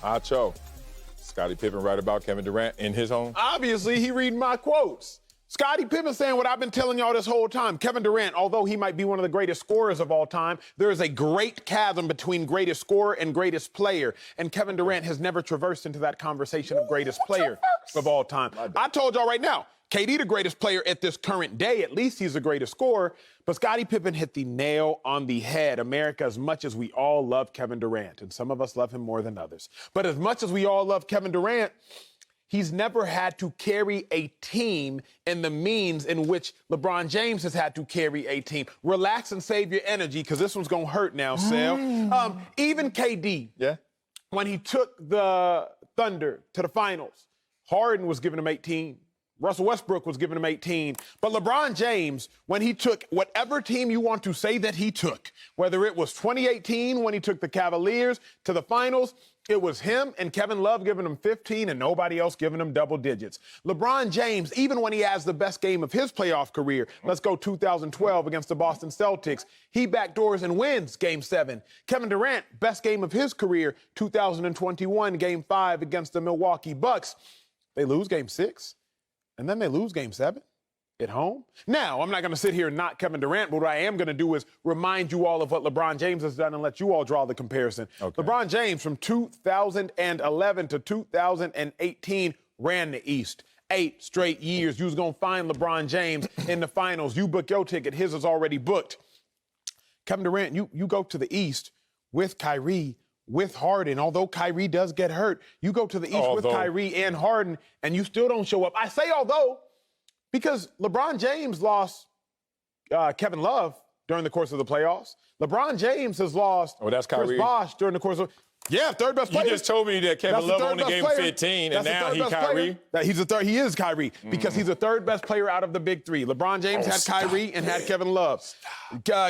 Acho. Scottie Pippen right about Kevin Durant in his home? Obviously, he reading my quotes. Scottie Pippen saying what I've been telling y'all this whole time. Kevin Durant, although he might be one of the greatest scorers of all time, there is a great chasm between greatest scorer and greatest player. And Kevin Durant has never traversed into that conversation of greatest player of all time. I told y'all right now, KD the greatest player at this current day. At least he's the greatest scorer. But Scottie Pippen hit the nail on the head. America, as much as we all love Kevin Durant, and some of us love him more than others, but as much as we all love Kevin Durant, he's never had to carry a team in the means in which LeBron James has had to carry a team. Relax and save your energy, because this one's going to hurt now, Sal. Even KD, when he took the Thunder to the finals, Harden was giving him 18. Russell Westbrook was giving him 18. But LeBron James, when he took whatever team you want to say that he took, whether it was 2018 when he took the Cavaliers to the finals, it was him and Kevin Love giving him 15 and nobody else giving him double digits. LeBron James, even when he has the best game of his playoff career, let's go 2012 against the Boston Celtics, he backdoors and wins Game 7. Kevin Durant, best game of his career, 2021, Game 5 against the Milwaukee Bucks. They lose Game 6. And then they lose Game 7 at home. Now, I'm not going to sit here and knock Kevin Durant, but what I am going to do is remind you all of what LeBron James has done and let you all draw the comparison. Okay. LeBron James, from 2011 to 2018, ran the East. 8 straight years. You was going to find LeBron James in the finals. You book your ticket. His is already booked. Kevin Durant, you go to the East with Kyrie, with Harden. Although Kyrie does get hurt, you go to the East with Kyrie and Harden, and you still don't show up. I say although, because LeBron James lost Kevin Love during the course of the playoffs. LeBron James has lost Chris Bosh during the course of... Yeah, third best player. You just told me that Kevin Love only gave him 15, and now he's Kyrie. He is Kyrie, because he's the third best player out of the big three. LeBron James had Kyrie and had Kevin Love.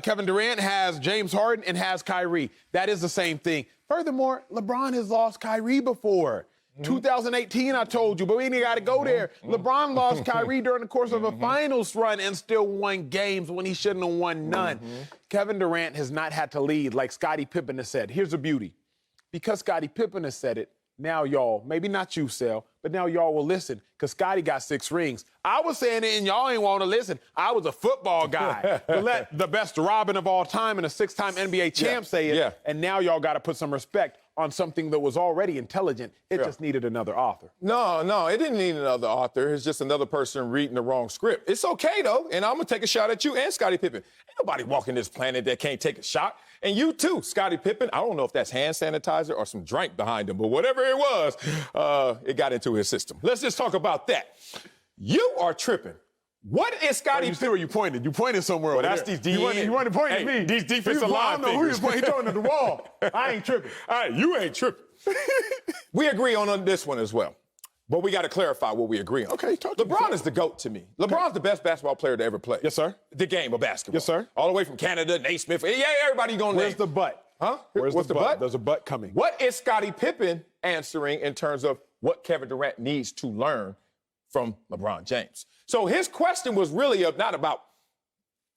Kevin Durant has James Harden and has Kyrie. That is the same thing. Furthermore, LeBron has lost Kyrie before. 2018, I told you, but we ain't got to go there. LeBron lost Kyrie during the course of a finals run and still won games when he shouldn't have won none. Kevin Durant has not had to lead like Scottie Pippen has said. Here's the beauty. Because Scottie Pippen has said it, now y'all, maybe not you, Sal, but now y'all will listen, because Scottie got 6 rings. I was saying it and y'all ain't want to listen. I was a football guy. But let the best Robin of all time and a 6-time NBA champ say it, and now y'all got to put some respect on something that was already intelligent. It just needed another author. No, it didn't need another author. It's just another person reading the wrong script. It's okay, though, and I'm going to take a shot at you and Scottie Pippen. Ain't nobody walking this planet that can't take a shot. And you, too, Scottie Pippen. I don't know if that's hand sanitizer or some drink behind him, but whatever it was, it got into his system. Let's just talk about that. You are tripping. What is Scottie? You see where you pointed? You pointed somewhere. Well, that's these DN. You want to point at me? These defensive line figures. He throwing at the wall. I ain't tripping. All right, you ain't tripping. We agree on this one as well. But we got to clarify what we agree on. Okay, LeBron is the GOAT to me. LeBron's the best basketball player to ever play. Yes, sir. The game of basketball. Yes, sir. All the way from Canada, Naismith. Yeah, everybody going to name. Where's the butt? Huh? What's the butt? There's a butt coming. What is Scottie Pippen answering in terms of what Kevin Durant needs to learn from LeBron James? So his question was really not about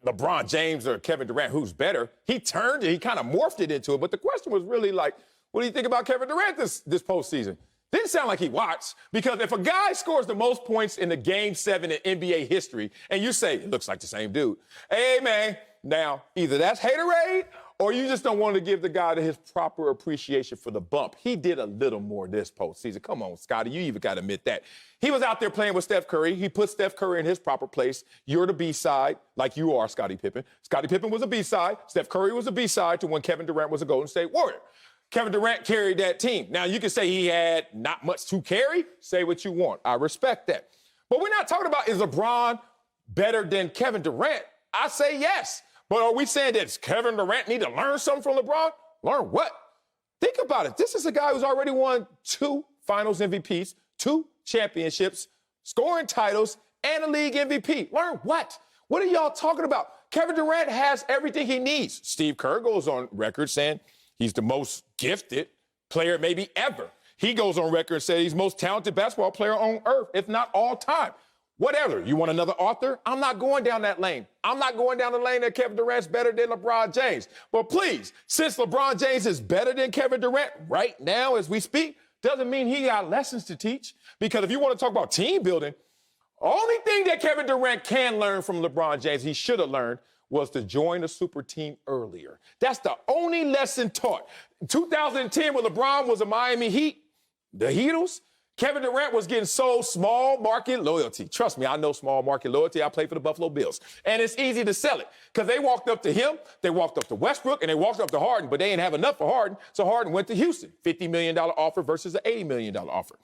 LeBron James or Kevin Durant, who's better. He turned it, he kind of morphed it into it. But the question was really like, what do you think about Kevin Durant this postseason? Didn't sound like he watched, because if a guy scores the most points in the Game 7 in NBA history, and you say, it looks like the same dude, hey, man, now, either that's haterade or you just don't want to give the guy his proper appreciation for the bump. He did a little more this postseason. Come on, Scottie, you even got to admit that. He was out there playing with Steph Curry. He put Steph Curry in his proper place. You're the B-side, like you are, Scottie Pippen. Scottie Pippen was a B-side. Steph Curry was a B-side to when Kevin Durant was a Golden State Warrior. Kevin Durant carried that team. Now, you can say he had not much to carry. Say what you want. I respect that. But we're not talking about, is LeBron better than Kevin Durant? I say yes. But are we saying that Kevin Durant need to learn something from LeBron? Learn what? Think about it. This is a guy who's already won 2 finals MVPs, 2 championships, scoring titles, and a league MVP. Learn what? What are y'all talking about? Kevin Durant has everything he needs. Steve Kerr goes on record saying he's the most gifted player maybe ever. He goes on record and says he's the most talented basketball player on earth, if not all time. Whatever. You want another author? I'm not going down that lane. I'm not going down the lane that Kevin Durant's better than LeBron James. But please, since LeBron James is better than Kevin Durant right now as we speak, doesn't mean he got lessons to teach. Because if you want to talk about team building, only thing that Kevin Durant can learn from LeBron James, he should have learned, was to join a super team earlier. That's the only lesson taught. 2010, when LeBron was a Miami Heat, the Heatles, Kevin Durant was getting so small market loyalty. Trust me, I know small market loyalty. I played for the Buffalo Bills. And it's easy to sell it because they walked up to him, they walked up to Westbrook, and they walked up to Harden, but they didn't have enough for Harden, so Harden went to Houston. $50 million offer versus an $80 million offer.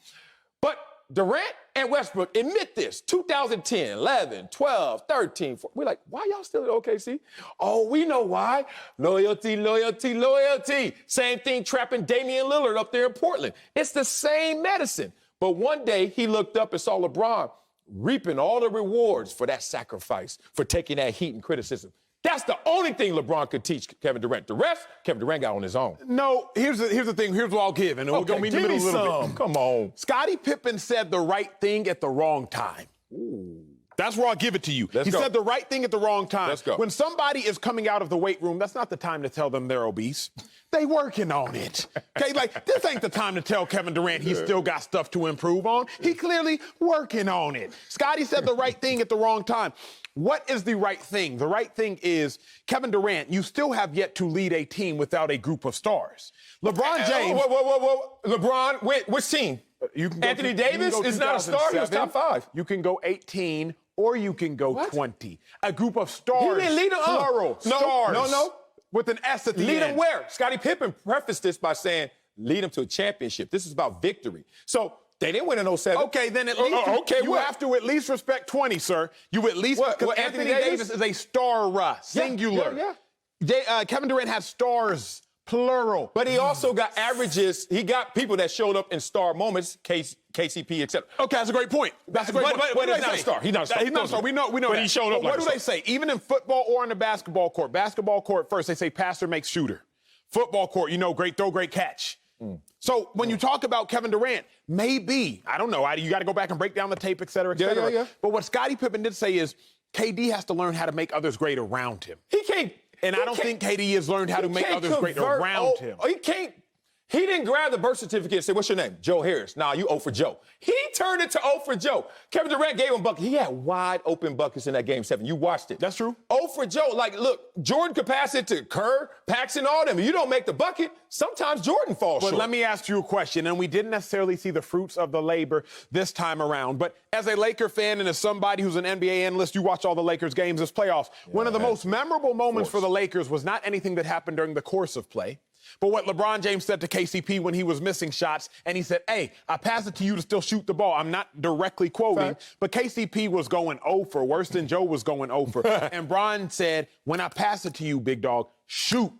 But Durant and Westbrook admit this. 2010, 11, 12, 13, 14. We're like, why y'all still at OKC? Oh, we know why. Loyalty, loyalty, loyalty. Same thing trapping Damian Lillard up there in Portland. It's the same medicine. But one day he looked up and saw LeBron reaping all the rewards for that sacrifice, for taking that heat and criticism. That's the only thing LeBron could teach Kevin Durant. The rest, Kevin Durant got on his own. No, here's the thing. Here's what I'll give, and we're going to meet in the middle a little bit. Come on. Scottie Pippen said the right thing at the wrong time. Ooh. That's where I'll give it to you. He said the right thing at the wrong time. Let's go. When somebody is coming out of the weight room, that's not the time to tell them they're obese. They working on it. Okay, like this ain't the time to tell Kevin Durant he's still got stuff to improve on. He clearly working on it. Scottie said the right thing at the wrong time. What is the right thing? The right thing is, Kevin Durant, you still have yet to lead a team without a group of stars. LeBron James. Whoa. LeBron, which team? Anthony Davis is not a star. He was top 5. You can go 18 or you can go 20. A group of stars. He didn't lead them up. Plural. Stars. No. With an S at the end. Lead them where? Scottie Pippen prefaced this by saying, lead them to a championship. This is about victory. So they didn't win in 07. Okay, then at least you have to at least respect 20, sir. You at least, because Anthony Davis is a star, singular. Yeah. Kevin Durant has stars, plural. But he also got averages. He got people that showed up in star moments, KCP, etc. Okay, that's a great point. That's a great point. But he's not a star. He's not a star. He's not a star. We know But that. he showed up like What do they say? Even in football or on the basketball court first, they say passer makes shooter. Football court, great throw, great catch. So when you talk about Kevin Durant, maybe, I don't know, you got to go back and break down the tape, et cetera, et cetera. Yeah. But what Scottie Pippen did say is KD has to learn how to make others great around him. He can't. And I don't think KD has learned how to make others great around him. He can't. He didn't grab the birth certificate and say, what's your name? Joe Harris. Nah, you 0 for Joe. He turned it to 0 for Joe. Kevin Durant gave him buckets. He had wide open buckets in that Game 7. You watched it. That's true. 0 for Joe. Like, look, Jordan could pass it to Kerr, Paxson, all them. If you don't make the bucket, sometimes Jordan falls short. But let me ask you a question, and we didn't necessarily see the fruits of the labor this time around. But as a Laker fan and as somebody who's an NBA analyst, you watch all the Lakers games this playoffs. One of the most memorable moments for the Lakers was not anything that happened during the course of play, but what LeBron James said to KCP when he was missing shots, and he said, hey, I pass it to you to still shoot the ball. I'm not directly quoting, but KCP was going 0 for, worse than Joe was going 0 for. And Bron said, when I pass it to you, big dog, shoot.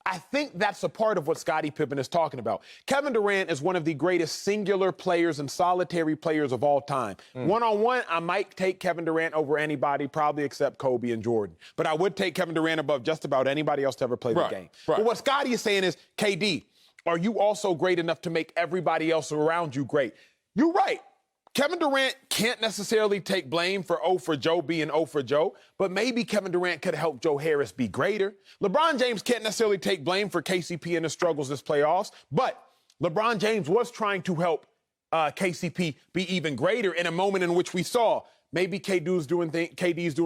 I think that's a part of what Scottie Pippen is talking about. Kevin Durant is one of the greatest singular players and solitary players of all time. One-on-one, I might take Kevin Durant over anybody, probably except Kobe and Jordan. But I would take Kevin Durant above just about anybody else to ever play the game. But what Scottie is saying is, KD, are you also great enough to make everybody else around you great? You're right. Kevin Durant can't necessarily take blame for 0 for Joe being 0 for Joe, but maybe Kevin Durant could help Joe Harris be greater. LeBron James can't necessarily take blame for KCP and his struggles this playoffs, but LeBron James was trying to help KCP be even greater in a moment in which we saw maybe KD's doing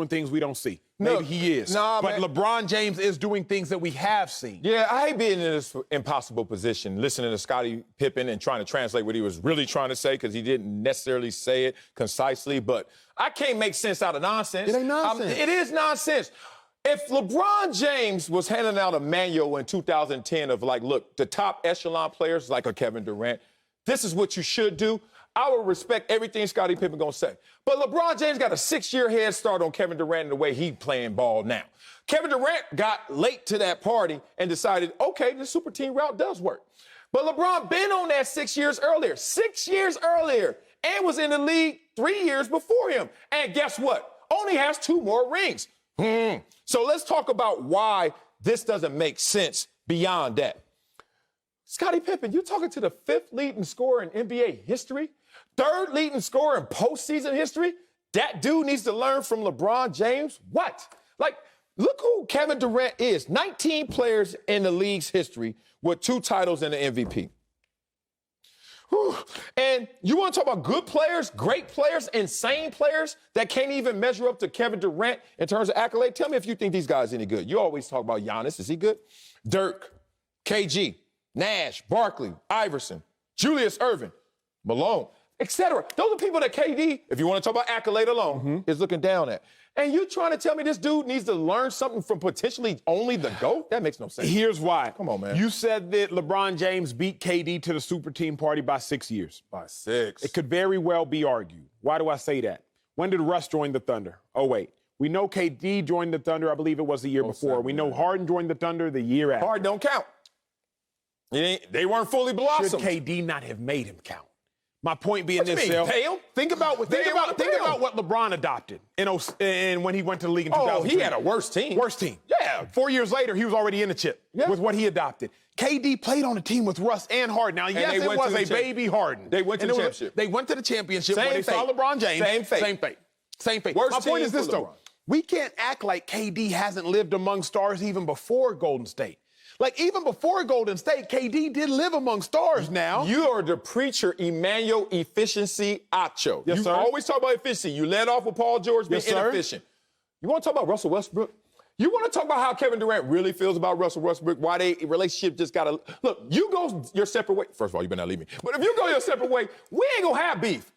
things we don't see. Maybe he is. But LeBron James is doing things that we have seen. Yeah, I hate being in this impossible position, listening to Scottie Pippen and trying to translate what he was really trying to say because he didn't necessarily say it concisely. But I can't make sense out of nonsense. It ain't nonsense. It is nonsense. If LeBron James was handing out a manual in 2010 of like, look, the top echelon players like a Kevin Durant, this is what you should do, I would respect everything Scottie Pippen gonna say. But LeBron James got a 6-year head start on Kevin Durant in the way he playing ball now. Kevin Durant got late to that party and decided, okay, the super team route does work. But LeBron been on that 6 years earlier, and was in the league 3 years before him. And guess what? Only has 2 more rings. So let's talk about why this doesn't make sense beyond that. Scottie Pippen, you're talking to the 5th leading scorer in NBA history, 3rd leading scorer in postseason history. That dude needs to learn from LeBron James? What? Like, look who Kevin Durant is. 19 players in the league's history with 2 titles and an MVP. Whew. And you want to talk about good players, great players, insane players that can't even measure up to Kevin Durant in terms of accolade? Tell me if you think these guys any good. You always talk about Giannis. Is he good? Dirk, KG, Nash, Barkley, Iverson, Julius Erving, Malone, etc. Those are people that KD, if you want to talk about accolade alone, is looking down at. And you trying to tell me this dude needs to learn something from potentially only the GOAT? That makes no sense. Here's why. Come on, man. You said that LeBron James beat KD to the super team party by 6 years. By 6. It could very well be argued. Why do I say that? When did Russ join the Thunder? Oh, wait. We know KD joined the Thunder, I believe it was the year before. We know Harden joined the Thunder the year after. Harden don't count. They weren't fully blossomed. Should KD not have made him count? My point being What this, you mean, Sel. pay him? Think about what LeBron adopted in when he went to the league in 2002. Oh, he had a worse team. Worst team. Yeah. 4 years later, he was already in the chip with what he adopted. KD played on a team with Russ and Harden. Now, yes, it was a baby Harden. They went to the championship. They went to the championship when they fate. saw LeBron James. Same fate. Same fate. Worst My point team is this, for though. LeBron. We can't act like KD hasn't lived among stars even before Golden State. Like, even before Golden State, KD did live among stars now. You are the preacher, Emmanuel Efficiency Acho. Yes, you sir. always talk about efficiency. You led off with Paul George being Yes, sir. inefficient. You want to talk about Russell Westbrook? You want to talk about how Kevin Durant really feels about Russell Westbrook, why they relationship just got to... Look, you go your separate way. First of all, you better not leave me. But if you go your separate way, we ain't going to have beef.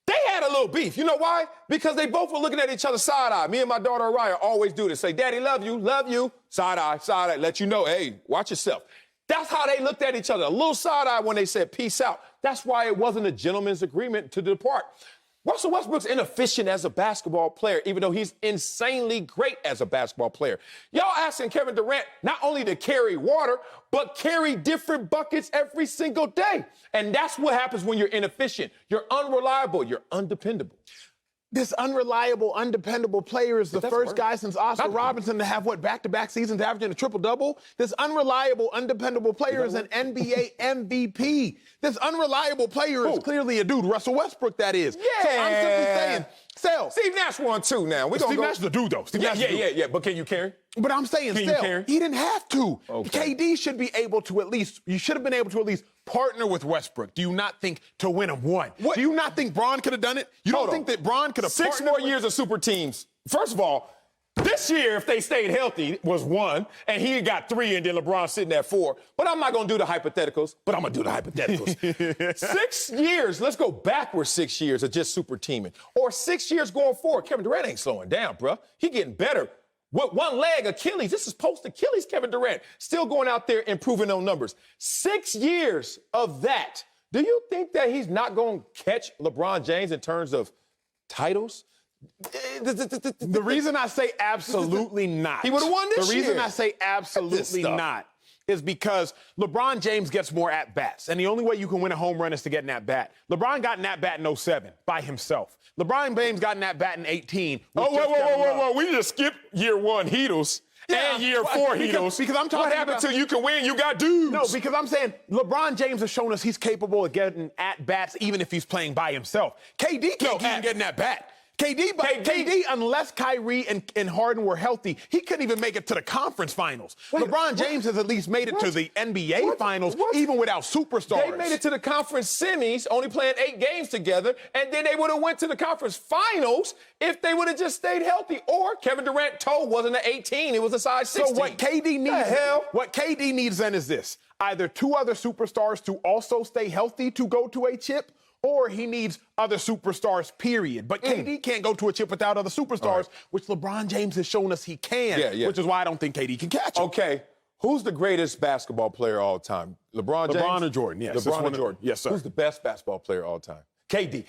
They had a little beef. You know why? Because they both were looking at each other side-eye. Me and my daughter, Araya, always do this. Say, Daddy, love you. Side-eye, let you know, hey, watch yourself. That's how they looked at each other. A little side-eye when they said peace out. That's why it wasn't a gentleman's agreement to depart. Russell Westbrook's inefficient as a basketball player, even though he's insanely great as a basketball player. Y'all asking Kevin Durant not only to carry water, but carry different buckets every single day. And that's what happens when you're inefficient. You're unreliable. You're undependable. This unreliable, undependable player is the first guy since Oscar Robertson to have, back-to-back seasons averaging a triple-double? This unreliable, undependable player is an NBA MVP. This unreliable player is clearly a dude, Russell Westbrook, that is. Yeah. So I'm simply saying, Sel. Steve Nash won too now. Steve Nash is the dude, though. Yeah. But can you carry? But I'm saying, Sel, he didn't have to. Okay. KD should be able to you should have been able to at least partner with Westbrook. Do you not think to win him one? What? Do you not think Bron could have done it? You don't think that Bron could have 6 more years of super teams. First of all, this year, if they stayed healthy, was 1, and he got 3, and then LeBron sitting at 4. But I'm not going to do the hypotheticals, but I'm going to do the hypotheticals. 6 years, let's go backwards 6 years of just super teaming. Or 6 years going forward. Kevin Durant ain't slowing down, bruh. He getting better. With one leg, Achilles. This is post-Achilles Kevin Durant. Still going out there improving on numbers. 6 years of that. Do you think that he's not going to catch LeBron James in terms of titles? The reason I say absolutely not. He would have won this year. The reason I say absolutely not is because LeBron James gets more at-bats. And the only way you can win a home run is to get an at-bat. LeBron got an at-bat in 07 by himself. LeBron James got an at-bat in 18. Whoa. We just skipped year 1 Heatles. And year 4 Heatles. Because I'm talking what happened till you can win? You got dudes. No, because I'm saying LeBron James has shown us he's capable of getting at-bats even if he's playing by himself. KD can't even get an at-bat. KD, unless Kyrie and Harden were healthy, he couldn't even make it to the conference finals. LeBron James has at least made it to the NBA finals, even without superstars. They made it to the conference semis, only playing 8 games together, and then they would have went to the conference finals if they would have just stayed healthy. Or Kevin Durant's toe wasn't an 18, it was a size 16. So what KD needs then is this: either 2 other superstars to also stay healthy to go to a chip, or he needs other superstars, period. But KD can't go to a chip without other superstars, which LeBron James has shown us he can, which is why I don't think KD can catch him. Okay, who's the greatest basketball player of all time? LeBron James? LeBron or Jordan, yes. LeBron or Jordan? Yes, sir. Who's the best basketball player of all time? KD.